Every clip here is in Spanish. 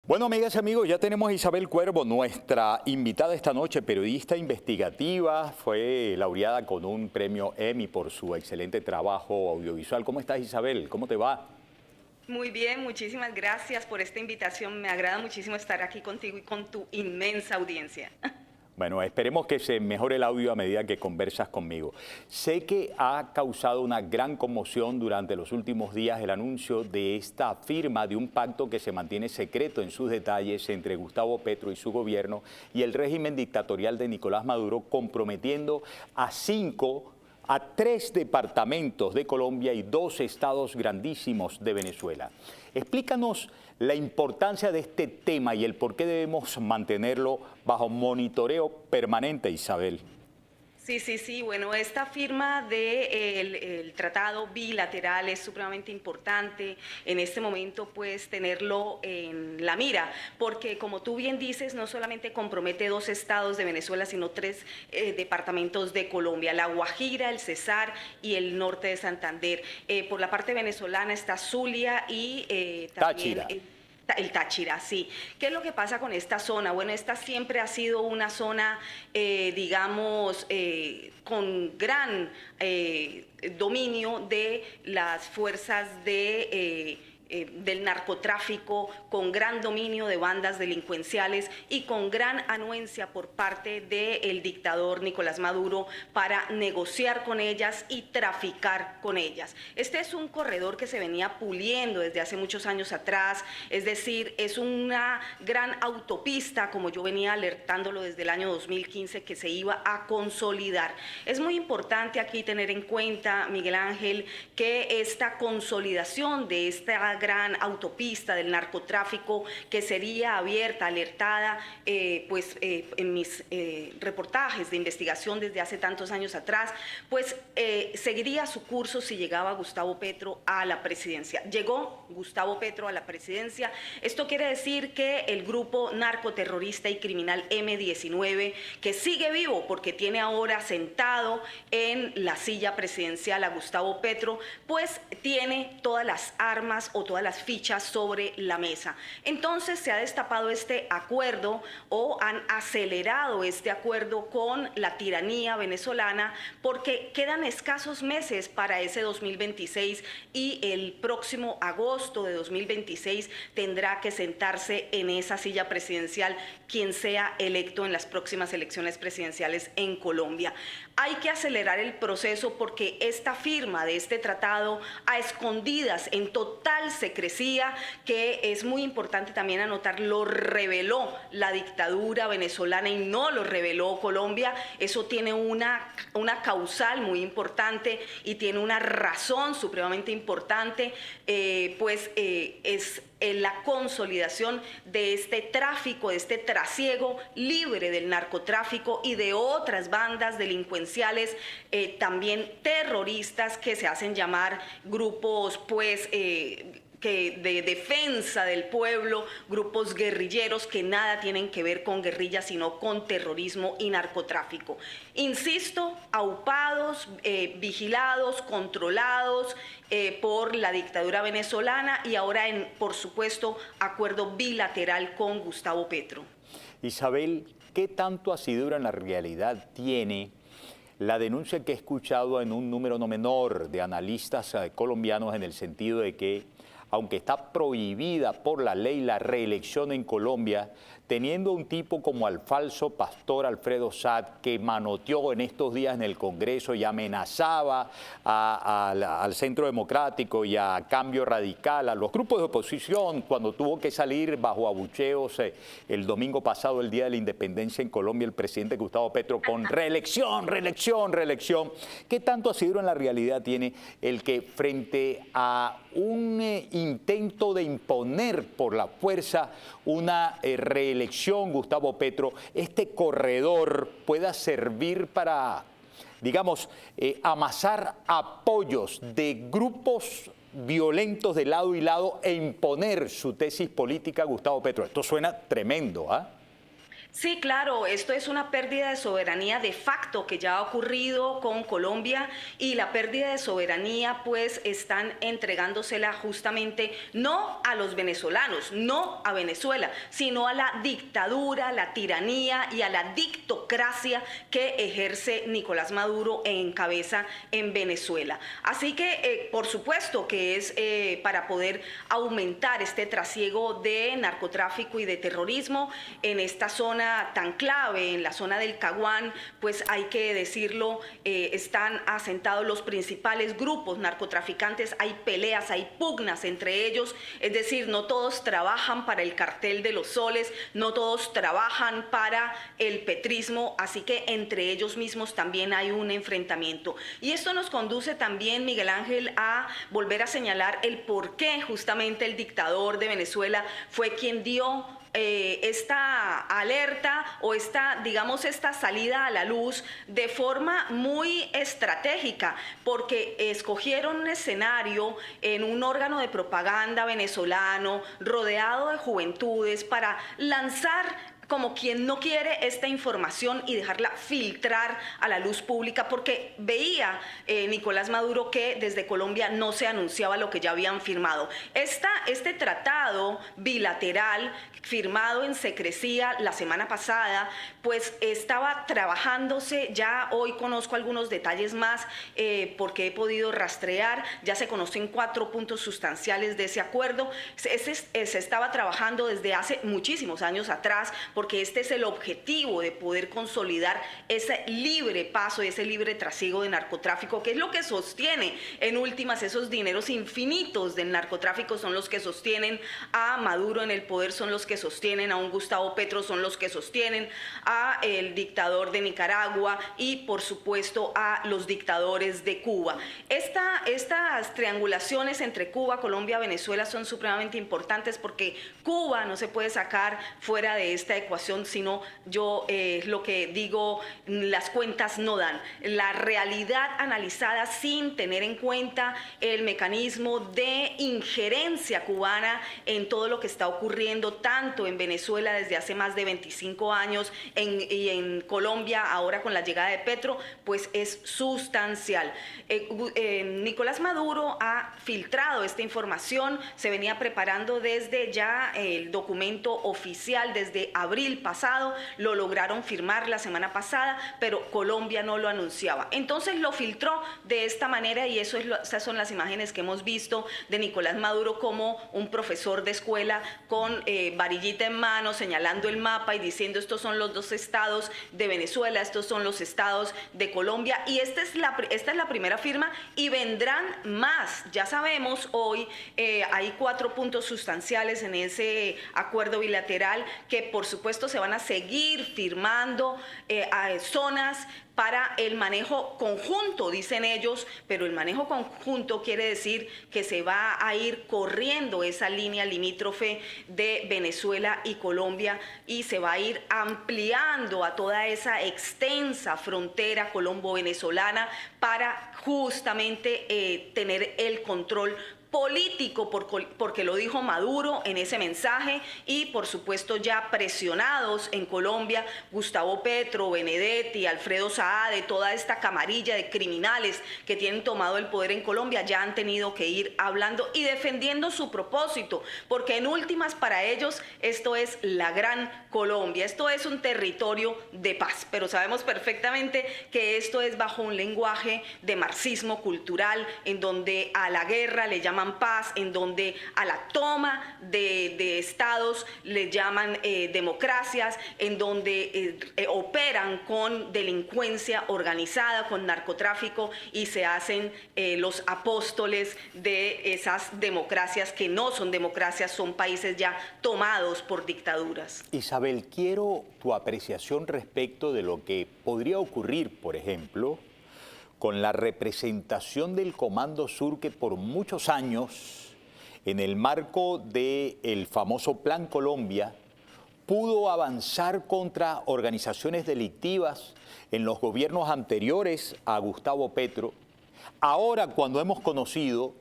Bueno, amigas y amigos, ya tenemos a Isabel Cuervo, nuestra invitada esta noche, periodista investigativa, fue laureada con un premio Emmy por su excelente trabajo audiovisual. ¿Cómo estás, Isabel? ¿Cómo te va? Muy bien, muchísimas gracias por esta invitación. Me agrada muchísimo estar aquí contigo y con tu inmensa audiencia. Bueno, esperemos que se mejore el audio a medida que conversas conmigo. Sé que ha causado una gran conmoción durante los últimos días el anuncio de esta firma de un pacto que se mantiene secreto en sus detalles entre Gustavo Petro y su gobierno y el régimen dictatorial de Nicolás Maduro, comprometiendo a tres departamentos de Colombia y 2 estados grandísimos de Venezuela. Explícanos la importancia de este tema y el por qué debemos mantenerlo bajo monitoreo permanente, Isabel. Sí. Bueno, esta firma del tratado bilateral es supremamente importante en este momento, pues tenerlo en la mira, porque como tú bien dices, no solamente compromete 2 estados de Venezuela, sino 3 departamentos de Colombia, La Guajira, el Cesar y el norte de Santander. Por la parte venezolana está Zulia y también Táchira. El Táchira, sí. ¿Qué es lo que pasa con esta zona? Bueno, esta siempre ha sido una zona, digamos, con gran dominio de las fuerzas del narcotráfico, con gran dominio de bandas delincuenciales y con gran anuencia por parte del dictador Nicolás Maduro para negociar con ellas y traficar con ellas. Este es un corredor que se venía puliendo desde hace muchos años atrás, es decir, es una gran autopista, como yo venía alertándolo desde el año 2015, que se iba a consolidar. Es muy importante aquí tener en cuenta, Miguel Ángel, que esta consolidación de esta gran autopista del narcotráfico que sería abierta, alertada, en mis reportajes de investigación desde hace tantos años atrás, pues seguiría su curso si llegaba Gustavo Petro a la presidencia. Llegó Gustavo Petro a la presidencia. Esto quiere decir que el grupo narcoterrorista y criminal M-19, que sigue vivo porque tiene ahora sentado en la silla presidencial a Gustavo Petro, pues tiene todas las armas o todas las fichas sobre la mesa. Entonces se ha destapado este acuerdo o han acelerado este acuerdo con la tiranía venezolana porque quedan escasos meses para ese 2026 y el próximo agosto de 2026 tendrá que sentarse en esa silla presidencial quien sea electo en las próximas elecciones presidenciales en Colombia. Hay que acelerar el proceso porque esta firma de este tratado a escondidas, en total secrecía, que es muy importante también anotar, lo reveló la dictadura venezolana y no lo reveló Colombia. Eso tiene una causal muy importante y tiene una razón supremamente importante, es la consolidación de este tráfico, de este trasiego libre del narcotráfico y de otras bandas delincuenciales, también terroristas, que se hacen llamar grupos de defensa del pueblo, grupos guerrilleros que nada tienen que ver con guerrillas, sino con terrorismo y narcotráfico. Insisto, aupados, vigilados, controlados por la dictadura venezolana y ahora por supuesto, acuerdo bilateral con Gustavo Petro. Isabel, ¿qué tanto asidero en la realidad tiene la denuncia que he escuchado en un número no menor de analistas colombianos en el sentido de que, aunque está prohibida por la ley la reelección en Colombia, teniendo un tipo como al falso pastor Alfredo Saad, que manoteó en estos días en el Congreso y amenazaba al Centro Democrático y a Cambio Radical, a los grupos de oposición, cuando tuvo que salir bajo abucheos el domingo pasado, el Día de la Independencia en Colombia, el presidente Gustavo Petro, con reelección. ¿Qué tanto asidero en la realidad tiene el que frente a un intento de imponer por la fuerza una reelección, Gustavo Petro, este corredor pueda servir para, digamos, amasar apoyos de grupos violentos de lado y lado e imponer su tesis política a Gustavo Petro? Esto suena tremendo, ¿ah? Sí, claro, esto es una pérdida de soberanía de facto que ya ha ocurrido con Colombia, y la pérdida de soberanía pues están entregándosela justamente no a los venezolanos, no a Venezuela, sino a la dictadura, la tiranía y a la dictocracia que ejerce Nicolás Maduro en cabeza en Venezuela. Así que por supuesto que es para poder aumentar este trasiego de narcotráfico y de terrorismo en esta zona tan clave, en la zona del Caguán, pues hay que decirlo, están asentados los principales grupos narcotraficantes, hay peleas, hay pugnas entre ellos, es decir, no todos trabajan para el cartel de los soles, no todos trabajan para el petrismo, así que entre ellos mismos también hay un enfrentamiento. Y esto nos conduce también, Miguel Ángel, a volver a señalar el por qué justamente el dictador de Venezuela fue quien dio esta alerta o digamos, esta salida a la luz de forma muy estratégica, porque escogieron un escenario en un órgano de propaganda venezolano rodeado de juventudes para lanzar como quien no quiere esta información y dejarla filtrar a la luz pública, porque veía Nicolás Maduro que desde Colombia no se anunciaba lo que ya habían firmado. Este tratado bilateral firmado en secrecía la semana pasada, pues estaba trabajándose, ya hoy conozco algunos detalles más porque he podido rastrear, ya se conocen 4 puntos sustanciales de ese acuerdo. Se estaba trabajando desde hace muchísimos años atrás, porque este es el objetivo de poder consolidar ese libre paso y ese libre trasiego de narcotráfico, que es lo que sostiene en últimas esos dineros infinitos del narcotráfico, son los que sostienen a Maduro en el poder, son los que sostienen a un Gustavo Petro, son los que sostienen a el dictador de Nicaragua y por supuesto a los dictadores de Cuba. Estas triangulaciones entre Cuba, Colombia, Venezuela son supremamente importantes, porque Cuba no se puede sacar fuera de esta ecuación, sino yo lo que digo, las cuentas no dan. La realidad analizada sin tener en cuenta el mecanismo de injerencia cubana en todo lo que está ocurriendo, tanto en Venezuela desde hace más de 25 años y en Colombia ahora con la llegada de Petro, pues es sustancial. Nicolás Maduro ha filtrado esta información, se venía preparando desde ya el documento oficial desde abril pasado, lo lograron firmar la semana pasada, pero Colombia no lo anunciaba. Entonces lo filtró de esta manera, y esas son las imágenes que hemos visto de Nicolás Maduro como un profesor de escuela con varillita en mano, señalando el mapa y diciendo: estos son los 2 estados de Venezuela, estos son los estados de Colombia, y esta es la primera firma, y vendrán más. Ya sabemos, hoy hay 4 puntos sustanciales en ese acuerdo bilateral que por supuesto se van a seguir firmando zonas para el manejo conjunto, dicen ellos, pero el manejo conjunto quiere decir que se va a ir corriendo esa línea limítrofe de Venezuela y Colombia, y se va a ir ampliando a toda esa extensa frontera colombo-venezolana para justamente tener el control político, porque lo dijo Maduro en ese mensaje, y por supuesto ya presionados en Colombia, Gustavo Petro, Benedetti, Alfredo Saade, toda esta camarilla de criminales que tienen tomado el poder en Colombia, ya han tenido que ir hablando y defendiendo su propósito, porque en últimas para ellos esto es la gran Colombia, esto es un territorio de paz, pero sabemos perfectamente que esto es bajo un lenguaje de marxismo cultural, en donde a la guerra le llaman paz, en donde a la toma de estados le llaman democracias, en donde operan con delincuencia organizada, con narcotráfico, y se hacen los apóstoles de esas democracias que no son democracias, son países ya tomados por dictaduras. Isabel, quiero tu apreciación respecto de lo que podría ocurrir, por ejemplo, con la representación del Comando Sur, que por muchos años, en el marco del famoso Plan Colombia, pudo avanzar contra organizaciones delictivas en los gobiernos anteriores a Gustavo Petro. Ahora, cuando hemos conocido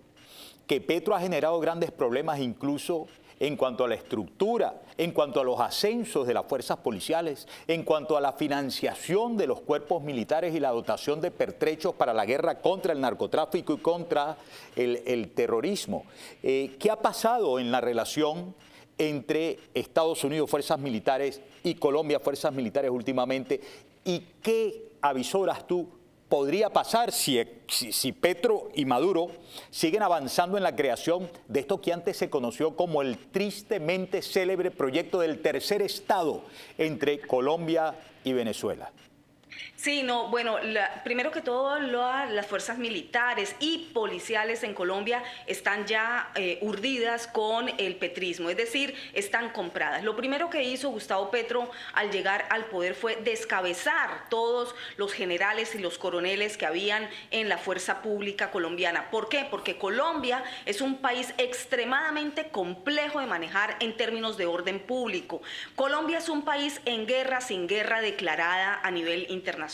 que Petro ha generado grandes problemas incluso en cuanto a la estructura, en cuanto a los ascensos de las fuerzas policiales, en cuanto a la financiación de los cuerpos militares y la dotación de pertrechos para la guerra contra el narcotráfico y contra el terrorismo. ¿Qué ha pasado en la relación entre Estados Unidos, fuerzas militares, y Colombia, fuerzas militares últimamente? ¿Y qué avisoras tú podría pasar si Petro y Maduro siguen avanzando en la creación de esto que antes se conoció como el tristemente célebre proyecto del tercer Estado entre Colombia y Venezuela? Sí, no, bueno, primero que todo las fuerzas militares y policiales en Colombia están ya urdidas con el petrismo, es decir, están compradas. Lo primero que hizo Gustavo Petro al llegar al poder fue descabezar todos los generales y los coroneles que habían en la fuerza pública colombiana. ¿Por qué? Porque Colombia es un país extremadamente complejo de manejar en términos de orden público. Colombia es un país en guerra, sin guerra declarada a nivel internacional.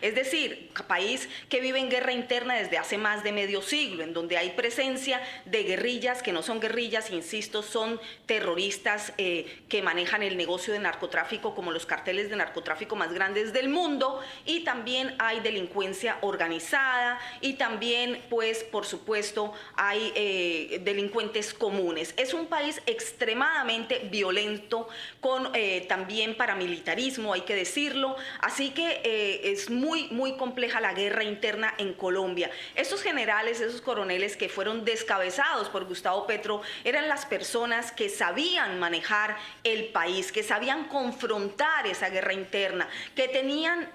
Es decir, país que vive en guerra interna desde hace más de medio siglo, en donde hay presencia de guerrillas que no son guerrillas, insisto, son terroristas que manejan el negocio de narcotráfico como los carteles de narcotráfico más grandes del mundo, y también hay delincuencia organizada y también, pues, por supuesto, hay delincuentes comunes. Es un país extremadamente violento, con también paramilitarismo, hay que decirlo, así que es muy compleja la guerra interna en Colombia. Esos generales, esos coroneles que fueron descabezados por Gustavo Petro eran las personas que sabían manejar el país, que sabían confrontar esa guerra interna, que tenían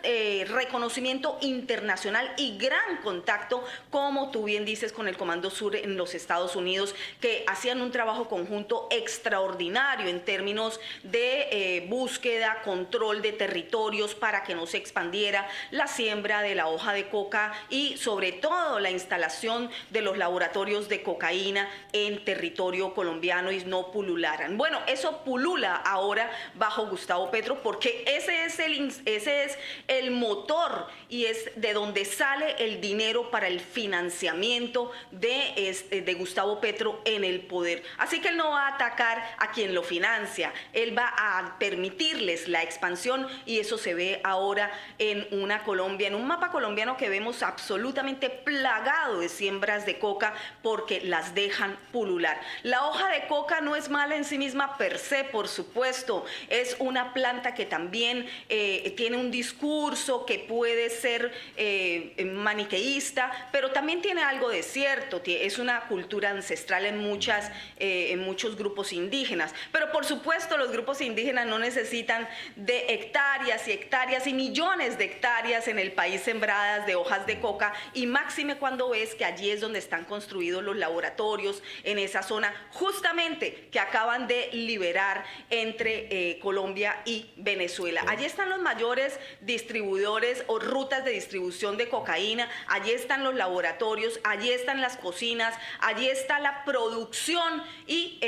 reconocimiento internacional y gran contacto, como tú bien dices, con el Comando Sur en los Estados Unidos, que hacían un trabajo conjunto extraordinario en términos de búsqueda, control de territorios para que no se expandiera la siembra de la hoja de coca y sobre todo la instalación de los laboratorios de cocaína en territorio colombiano y no pulularan. Bueno, eso pulula ahora bajo Gustavo Petro porque ese es el motor y es de donde sale el dinero para el financiamiento de Gustavo Petro en el poder. Así que él no va a atacar a quien lo financia, él va a permitirles la expansión y eso se ve ahora en una Colombia, en un mapa colombiano que vemos absolutamente plagado de siembras de coca porque las dejan pulular. La hoja de coca no es mala en sí misma per se, por supuesto, es una planta que también tiene un discurso que puede ser maniqueísta, pero también tiene algo de cierto, es una cultura ancestral en muchos grupos indígenas, pero por supuesto los grupos indígenas no necesitan de hectáreas y hectáreas y millones de hectáreas en el país sembradas de hojas de coca, y máxime cuando ves que allí es donde están construidos los laboratorios en esa zona justamente que acaban de liberar entre Colombia y Venezuela. Allí están los mayores distribuidores o rutas de distribución de cocaína, allí están los laboratorios, allí están las cocinas, allí está la producción y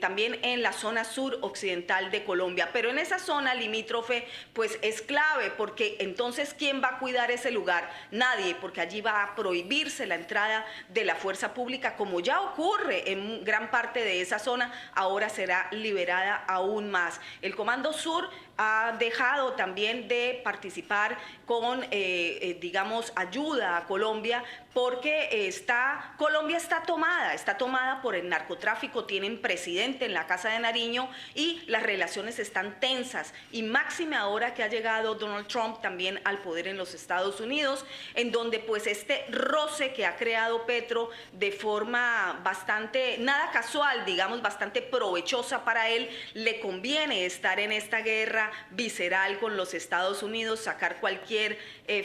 también en la zona sur occidental de Colombia, pero en esa zona limítrofe pues es clave porque entonces ¿quién va a cuidar ese lugar? Nadie, porque allí va a prohibirse la entrada de la fuerza pública, como ya ocurre en gran parte de esa zona, ahora será liberada aún más. El Comando Sur ha dejado también de participar con, digamos, ayuda a Colombia porque Colombia está tomada por el narcotráfico, tienen presidente en la Casa de Nariño y las relaciones están tensas y máxime ahora que ha llegado Donald Trump también al poder en los Estados Unidos, en donde pues este roce que ha creado Petro de forma bastante, nada casual, digamos, bastante provechosa para él, le conviene estar en esta guerra visceral con los Estados Unidos, sacar cualquier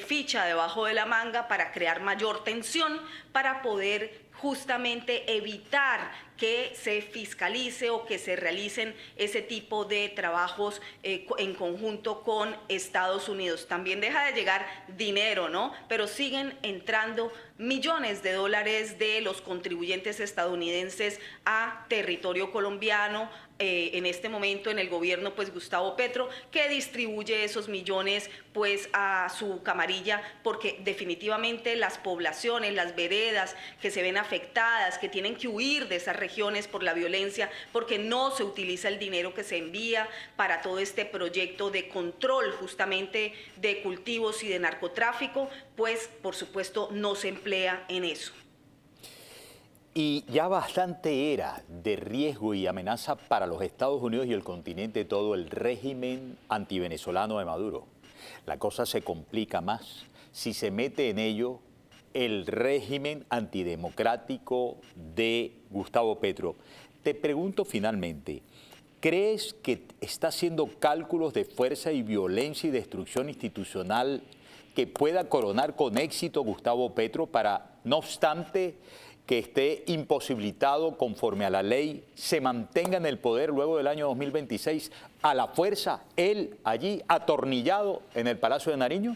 ficha debajo de la manga para crear mayor tensión, para poder justamente evitar que se fiscalice o que se realicen ese tipo de trabajos en conjunto con Estados Unidos. También deja de llegar dinero, ¿no? Pero siguen entrando millones de dólares de los contribuyentes estadounidenses a territorio colombiano, en este momento en el gobierno pues Gustavo Petro, que distribuye esos millones pues a su camarilla, porque definitivamente las poblaciones, las veredas que se ven afectadas, que tienen que huir de esas regiones por la violencia, porque no se utiliza el dinero que se envía para todo este proyecto de control justamente de cultivos y de narcotráfico, pues por supuesto no se emplea en eso. Y ya bastante era de riesgo y amenaza para los Estados Unidos y el continente todo el régimen antivenezolano de Maduro. La cosa se complica más si se mete en ello el régimen antidemocrático de Gustavo Petro. Te pregunto finalmente, ¿crees que está haciendo cálculos de fuerza y violencia y destrucción institucional que pueda coronar con éxito Gustavo Petro para, no obstante, que esté imposibilitado conforme a la ley, se mantenga en el poder luego del año 2026 a la fuerza, él allí atornillado en el Palacio de Nariño?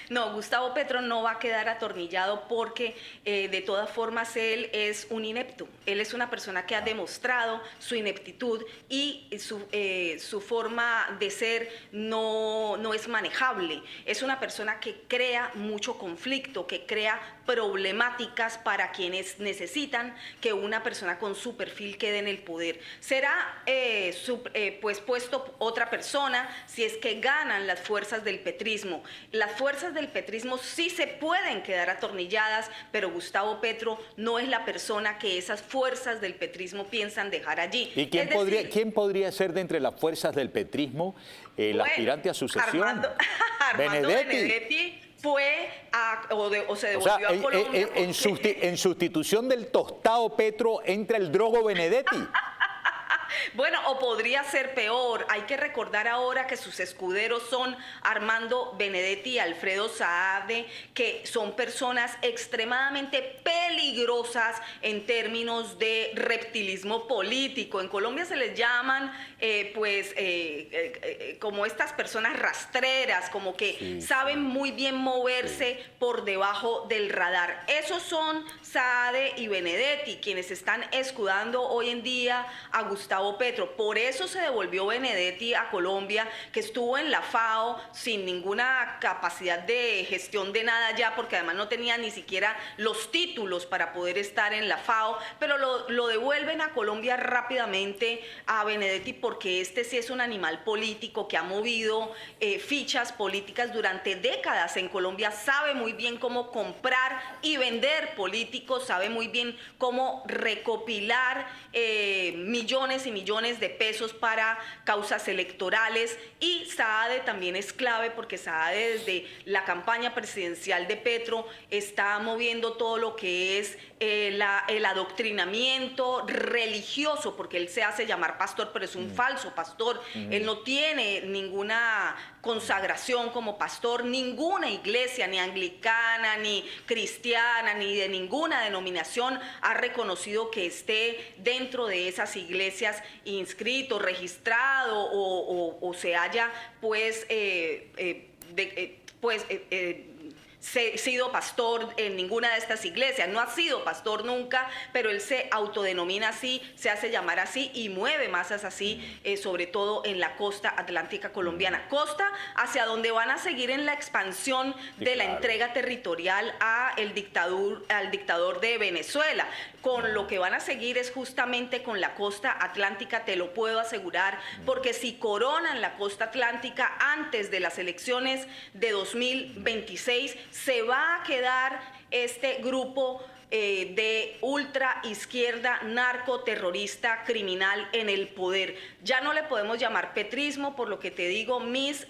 No, Gustavo Petro no va a quedar atornillado porque de todas formas él es un inepto. Él es una persona que ha demostrado su ineptitud y su forma de ser no es manejable. Es una persona que crea mucho conflicto, que crea problemáticas para quienes necesitan que una persona con su perfil quede en el poder. Será pues puesto otra persona si es que ganan las fuerzas del petrismo. Las fuerzas del petrismo sí se pueden quedar atornilladas, pero Gustavo Petro no es la persona que esas fuerzas del petrismo piensan dejar allí. ¿Y quién podría ser de entre las fuerzas del petrismo el aspirante a sucesión? Armando Benedetti fue o se devolvió a Colombia. En sustitución del tostado Petro entra el drogo Benedetti. Bueno, o podría ser peor. Hay que recordar ahora que sus escuderos son Armando Benedetti y Alfredo Saade, que son personas extremadamente peligrosas en términos de reptilismo político. En Colombia se les llaman como estas personas rastreras, como que saben muy bien moverse por debajo del radar. Esos son Saade y Benedetti, quienes están escudando hoy en día a Gustavo Petro. Por eso se devolvió Benedetti a Colombia, que estuvo en la FAO sin ninguna capacidad de gestión de nada ya, porque además no tenía ni siquiera los títulos para poder estar en la FAO, pero lo devuelven a Colombia rápidamente a Benedetti porque este sí es un animal político que ha movido fichas políticas durante décadas en Colombia, sabe muy bien cómo comprar y vender políticos, sabe muy bien cómo recopilar millones y millones de pesos para causas electorales, y Saade también es clave porque Saade desde la campaña presidencial de Petro está moviendo todo lo que es el adoctrinamiento religioso, porque él se hace llamar pastor, pero es un falso pastor. Él no tiene ninguna consagración como pastor, ninguna iglesia, ni anglicana, ni cristiana, ni de ninguna denominación ha reconocido que esté dentro de esas iglesias inscrito, registrado o se haya sido pastor en ninguna de estas iglesias. No ha sido pastor nunca, pero él se autodenomina así, se hace llamar así y mueve masas así, sobre todo en la costa atlántica colombiana. Costa hacia donde van a seguir en la expansión de la entrega territorial al dictador de Venezuela. Con lo que van a seguir es justamente con la costa atlántica, te lo puedo asegurar, porque si coronan la costa atlántica antes de las elecciones de 2026, se va a quedar este grupo de ultra izquierda, narcoterrorista, criminal en el poder. Ya no le podemos llamar petrismo, por lo que te digo, mis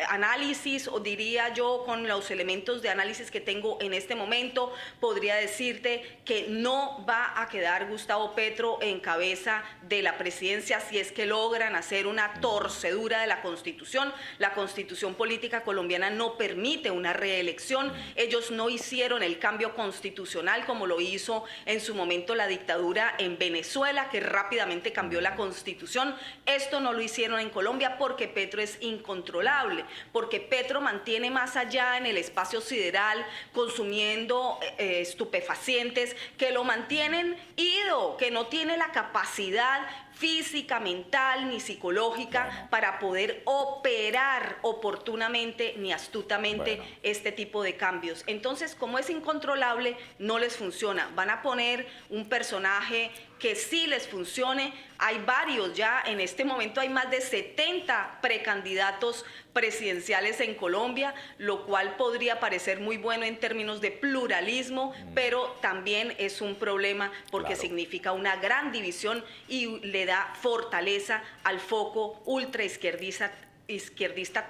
análisis, o diría yo con los elementos de análisis que tengo en este momento, podría decirte que no va a quedar Gustavo Petro en cabeza de la presidencia si es que logran hacer una torcedura de la Constitución. La Constitución política colombiana no permite una reelección. Ellos no hicieron el cambio constitucional como lo hizo en su momento la dictadura en Venezuela, que rápidamente cambió la Constitución. Esto no lo hicieron en Colombia porque Petro es incontrolable, porque Petro mantiene más allá en el espacio sideral consumiendo estupefacientes que lo mantienen ido, que no tiene la capacidad física, mental ni psicológica para poder operar oportunamente ni astutamente este tipo de cambios. Entonces, como es incontrolable, no les funciona. Van a poner un personaje que sí les funcione. Hay varios ya, en este momento hay más de 70 precandidatos presidenciales en Colombia, lo cual podría parecer muy bueno en términos de pluralismo, pero también es un problema porque significa una gran división y le da fortaleza al foco ultraizquierdista,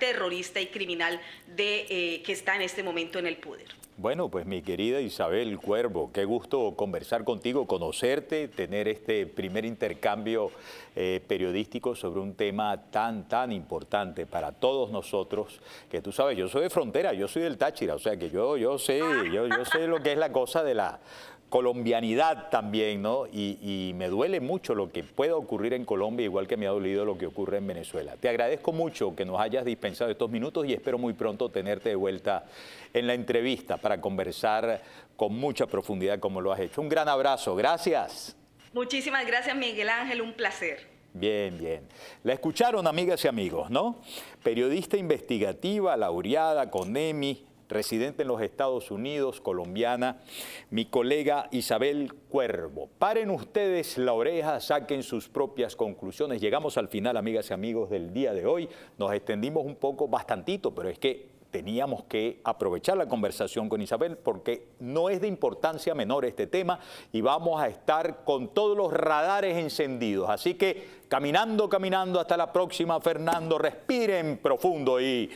terrorista y criminal que está en este momento en el poder. Bueno, pues mi querida Isabel Cuervo, qué gusto conversar contigo, conocerte, tener este primer intercambio periodístico sobre un tema tan importante para todos nosotros, que tú sabes, yo soy de frontera, yo soy del Táchira, o sea que yo sé lo que es la cosa de la colombianidad también, ¿no? Y me duele mucho lo que pueda ocurrir en Colombia, igual que me ha dolido lo que ocurre en Venezuela. Te agradezco mucho que nos hayas dispensado estos minutos y espero muy pronto tenerte de vuelta en la entrevista para conversar con mucha profundidad como lo has hecho. Un gran abrazo, gracias. Muchísimas gracias, Miguel Ángel, un placer. Bien, bien. La escucharon, amigas y amigos, ¿no? Periodista investigativa, laureada con Emmy, residente en los Estados Unidos, colombiana, mi colega Isabel Cuervo. Paren ustedes la oreja, saquen sus propias conclusiones. Llegamos al final, amigas y amigos, del día de hoy. Nos extendimos un poco, bastantito, pero es que teníamos que aprovechar la conversación con Isabel porque no es de importancia menor este tema y vamos a estar con todos los radares encendidos. Así que caminando, hasta la próxima, Fernando, respiren profundo y